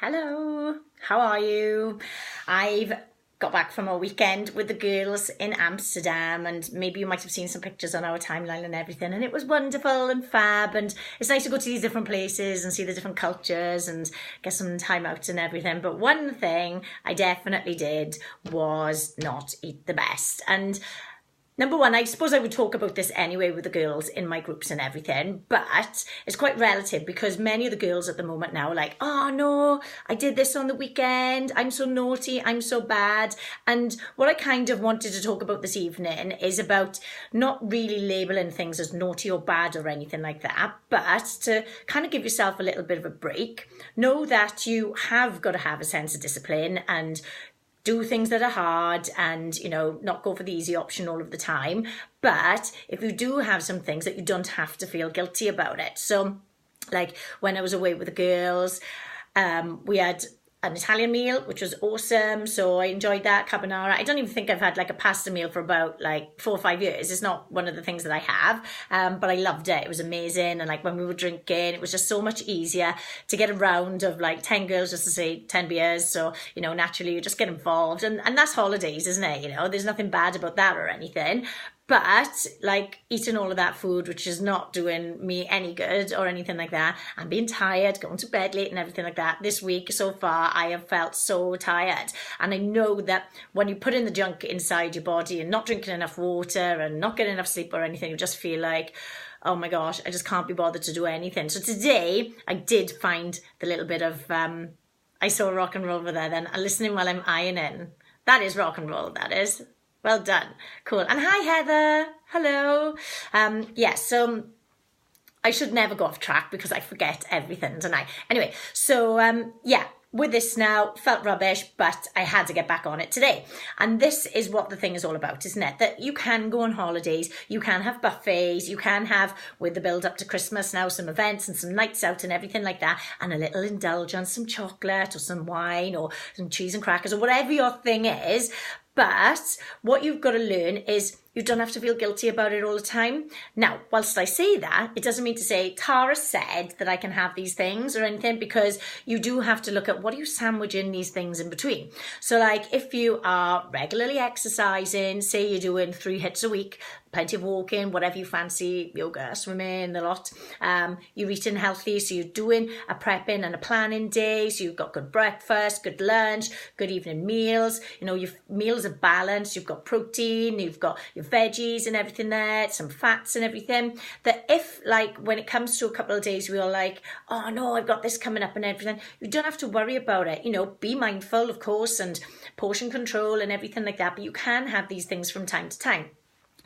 Hello, how are you? I've got back from a weekend with the girls in Amsterdam, and maybe you might have seen some pictures on our timeline and everything, and it was wonderful and fab, and it's nice to go to these different places and see the different cultures and get some time out and everything. But one thing I definitely did was not eat the best. And number one, I suppose I would talk about this anyway with the girls in my groups and everything, but it's quite relative because many of the girls at the moment now are like, oh no, I did this on the weekend, I'm so naughty, I'm so bad. And what I kind of wanted to talk about this evening is about not really labelling things as naughty or bad or anything like that, but to kind of give yourself a little bit of a break. Know that you have got to have a sense of discipline and do things that are hard and, not go for the easy option all of the time. But if you do have some things that you don't have to feel guilty about it. So like when I was away with the girls, we had an Italian meal, which was awesome. So I enjoyed that, carbonara. I don't even think I've had like a pasta meal for about like 4 or 5 years. It's not one of the things that I have, but I loved it. It was amazing. And like when we were drinking, it was just so much easier to get a round of like 10 girls, just to say 10 beers. So, naturally you just get involved and that's holidays, isn't it? There's nothing bad about that or anything. But like eating all of that food, which is not doing me any good or anything like that, and being tired, going to bed late and everything like that, this week so far, I have felt so tired. And I know that when you put in the junk inside your body and not drinking enough water and not getting enough sleep or anything, you just feel like, oh my gosh, I just can't be bothered to do anything. So today I did find the little bit of, I saw rock and roll over there then, and listening while I'm ironing. That is rock and roll, that is. Well done. Cool. And hi, Heather. Hello. So I should never go off track because I forget everything, don't I? Anyway, so with this now, felt rubbish, but I had to get back on it today. And this is what the thing is all about, isn't it? That you can go on holidays, you can have buffets, you can have, with the build up to Christmas now, some events and some nights out and everything like that, and a little indulgence, some chocolate or some wine or some cheese and crackers or whatever your thing is. But what you've got to learn is you don't have to feel guilty about it all the time. Now, whilst I say that, it doesn't mean to say Tara said that I can have these things or anything, because you do have to look at what are you sandwiching these things in between. So like if you are regularly exercising, say you're doing 3 hits a week, plenty of walking, whatever you fancy, yoga, swimming, the lot. You're eating healthy, so you're doing a prepping and a planning day, so you've got good breakfast, good lunch, good evening meals. Your meals are balanced, you've got protein, you've got your veggies and everything there, some fats and everything. That if like when it comes to a couple of days we are like, oh no, I've got this coming up and everything, you don't have to worry about it. Be mindful, of course, and portion control and everything like that, but you can have these things from time to time.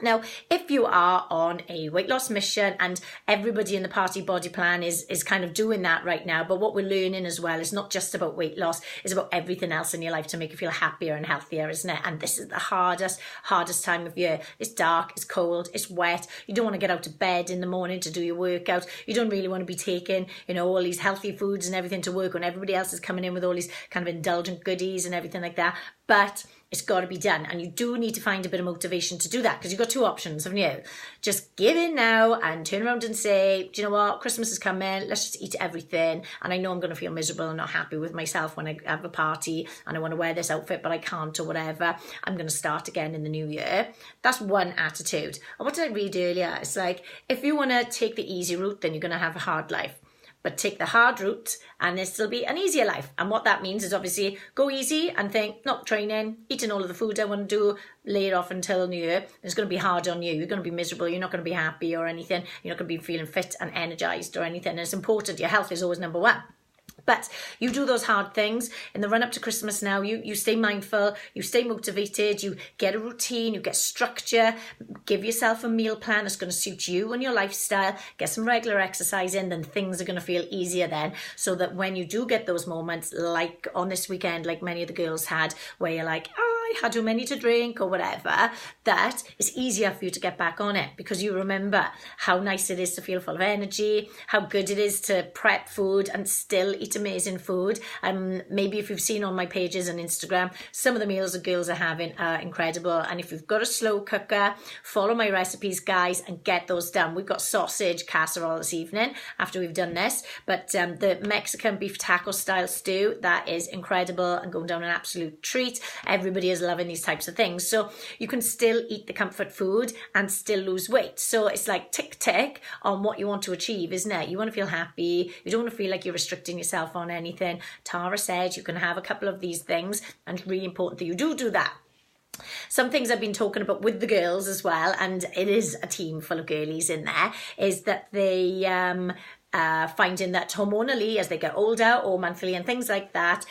Now, if you are on a weight loss mission, and everybody in the Party Body Plan is kind of doing that right now, but what we're learning as well is not just about weight loss, it's about everything else in your life to make you feel happier and healthier, isn't it? And this is the hardest time of year. It's dark, it's cold, it's wet. You don't want to get out of bed in the morning to do your workout. You don't really want to be taking, all these healthy foods and everything to work when everybody else is coming in with all these kind of indulgent goodies and everything like that. But it's got to be done. And you do need to find a bit of motivation to do that, because you've got 2 options, haven't you? Just give in now and turn around and say, do you know what? Christmas is coming. Let's just eat everything. And I know I'm going to feel miserable and not happy with myself when I have a party and I want to wear this outfit, but I can't or whatever. I'm going to start again in the new year. That's one attitude. And what did I read earlier? It's like, if you want to take the easy route, then you're going to have a hard life. But take the hard route and it'll be an easier life. And what that means is obviously go easy and think, not training, eating all of the food I want to do, lay it off until New Year. It's going to be hard on you. You're going to be miserable. You're not going to be happy or anything. You're not going to be feeling fit and energized or anything. And it's important. Your health is always number one. But you do those hard things in the run up to Christmas now. You stay mindful, you stay motivated, you get a routine, you get structure, give yourself a meal plan that's going to suit you and your lifestyle, get some regular exercise in, then things are going to feel easier then. So that when you do get those moments, like on this weekend, like many of the girls had, where you're like, oh, I had too many to drink or whatever, that it's easier for you to get back on it because you remember how nice it is to feel full of energy, how good it is to prep food and still eat amazing food. Maybe if you've seen on my pages on Instagram, some of the meals the girls are having are incredible. And if you've got a slow cooker, follow my recipes, guys, and get those done. We've got sausage casserole this evening after we've done this, but the Mexican beef taco style stew, that is incredible and going down an absolute treat. Everybody is loving these types of things. So you can still eat the comfort food and still lose weight. So it's like tick tick on what you want to achieve, isn't it? You want to feel happy. You don't want to feel like you're restricting yourself on anything. Tara said you can have a couple of these things, and it's really important that you do that. Some things I've been talking about with the girls as well, and it is a team full of girlies in there, is that they finding that hormonally as they get older or monthly and things like that,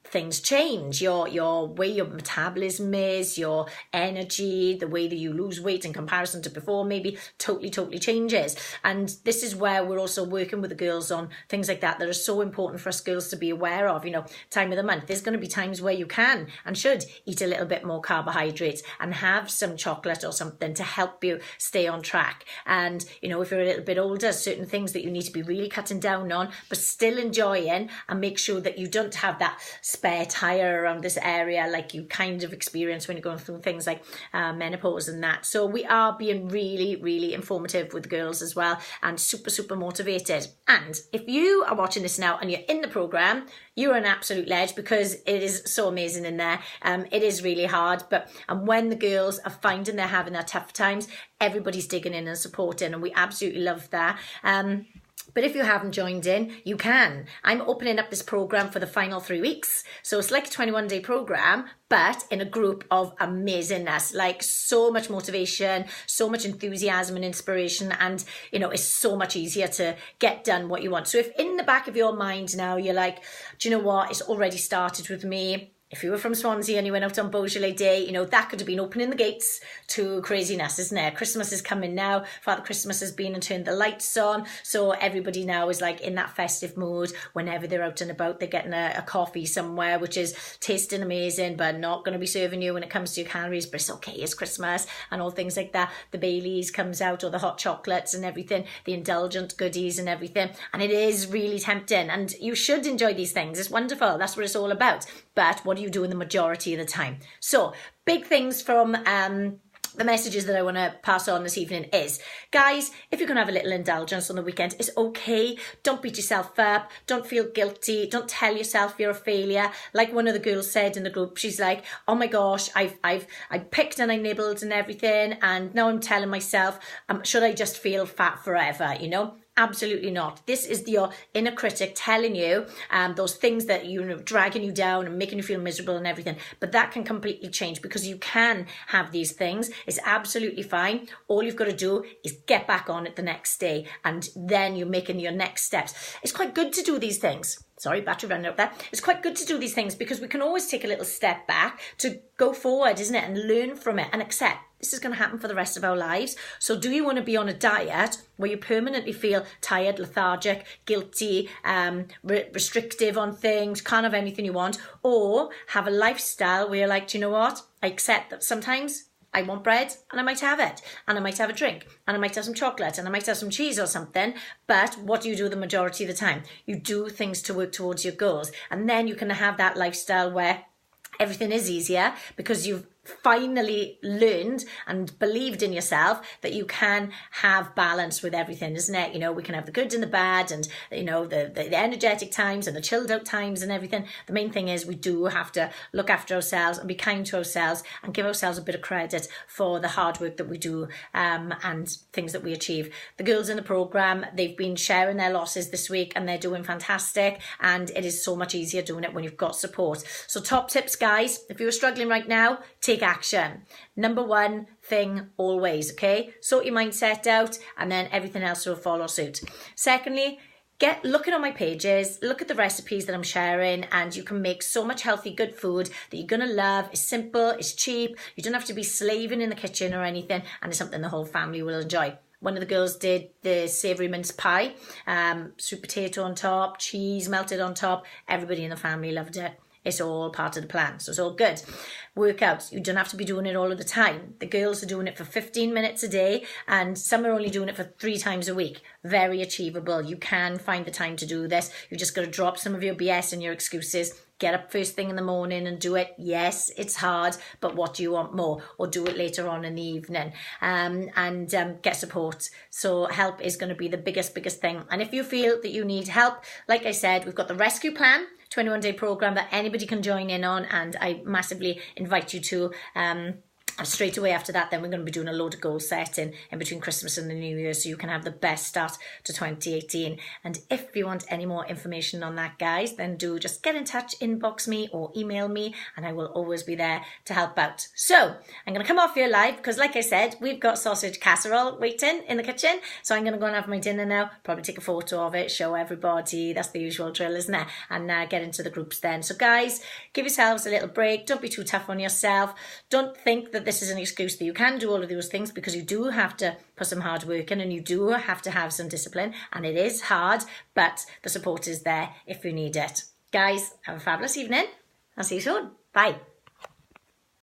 things change. Your way your metabolism is, your energy, the way that you lose weight in comparison to before maybe totally changes. And this is where we're also working with the girls on things like that are so important for us girls to be aware of. Time of the month, there's going to be times where you can and should eat a little bit more carbohydrates and have some chocolate or something to help you stay on track. And if you're a little bit older, certain things that you need to be really cutting down on but still enjoying, and make sure that you don't have that spare tire around this area like you kind of experience when you're going through things like menopause and that. So we are being really informative with the girls as well, and super motivated. And if you are watching this now and you're in the program, you're an absolute ledge, because it is so amazing in there. It is really hard, and when the girls are finding they're having their tough times, everybody's digging in and supporting, and we absolutely love that. But if you haven't joined in, you can. I'm opening up this program for the final 3 weeks. So it's like a 21-day program, but in a group of amazingness, like so much motivation, so much enthusiasm and inspiration. And, it's so much easier to get done what you want. So if in the back of your mind now, you're like, do you know what? It's already started with me. If you were from Swansea and you went out on Beaujolais Day, that could have been opening the gates to craziness, isn't it? Christmas is coming now. Father Christmas has been and turned the lights on. So everybody now is like in that festive mood. Whenever they're out and about, they're getting a coffee somewhere, which is tasting amazing, but not going to be serving you when it comes to your calories. But it's okay, it's Christmas and all things like that. The Baileys comes out, or the hot chocolates and everything, the indulgent goodies and everything. And it is really tempting. And you should enjoy these things. It's wonderful. That's what it's all about. But what do you do in the majority of the time? So big things from the messages that I want to pass on this evening is, guys, if you're going to have a little indulgence on the weekend, it's okay. Don't beat yourself up. Don't feel guilty. Don't tell yourself you're a failure. Like one of the girls said in the group, she's like, oh my gosh, I picked and I nibbled and everything, and now I'm telling myself, should I just feel fat forever? Absolutely not. This is your inner critic telling you those things that dragging you down and making you feel miserable and everything. But that can completely change, because you can have these things. It's absolutely fine. All you've got to do is get back on it the next day, and then you're making your next steps. It's quite good to do these things. Sorry, battery running out there. It's quite good to do these things, because we can always take a little step back to go forward, isn't it? And learn from it and accept this is going to happen for the rest of our lives. So do you want to be on a diet where you permanently feel tired, lethargic, guilty, restrictive on things, can't have anything you want, or have a lifestyle where you're like, do you know what? I accept that sometimes I want bread and I might have it, and I might have a drink, and I might have some chocolate, and I might have some cheese or something. But what do you do the majority of the time? You do things to work towards your goals, and then you can have that lifestyle where everything is easier, because you've finally learned and believed in yourself that you can have balance with everything, isn't it? We can have the good and the bad, and the energetic times and the chilled out times and everything. The main thing is we do have to look after ourselves and be kind to ourselves and give ourselves a bit of credit for the hard work that we do and things that we achieve. The girls in the program, they've been sharing their losses this week and they're doing fantastic, and it is so much easier doing it when you've got support. So top tips, guys, if you're struggling right now, take action. Number one thing always, okay? Sort your mindset out, and then everything else will follow suit. Secondly, looking on my pages, look at the recipes that I'm sharing, and you can make so much healthy, good food that you're going to love. It's simple, it's cheap, you don't have to be slaving in the kitchen or anything, and it's something the whole family will enjoy. One of the girls did the savoury mince pie, sweet potato on top, cheese melted on top. Everybody in the family loved it. It's all part of the plan, so it's all good. Workouts, you don't have to be doing it all of the time. The girls are doing it for 15 minutes a day, and some are only doing it for 3 times a week. Very achievable. You can find the time to do this. You just got to drop some of your BS and your excuses. Get up first thing in the morning and do it. Yes, it's hard, but what do you want more? Or do it later on in the evening, and get support. So help is going to be the biggest thing. And if you feel that you need help, like I said, we've got the rescue plan, 21-day program that anybody can join in on, and I massively invite you to. And straight away after that, then we're going to be doing a load of goal setting in between Christmas and the New Year, so you can have the best start to 2018. And if you want any more information on that, guys, then do just get in touch, inbox me or email me, and I will always be there to help out. So I'm going to come off here live because, like I said, we've got sausage casserole waiting in the kitchen. So I'm going to go and have my dinner now, probably take a photo of it, show everybody. That's the usual drill, isn't it? And get into the groups then. So guys, give yourselves a little break. Don't be too tough on yourself. Don't think that this is an excuse that you can do all of those things, because you do have to put some hard work in and you do have to have some discipline, and it is hard, but the support is there if you need it. Guys, have a fabulous evening. I'll see you soon. Bye.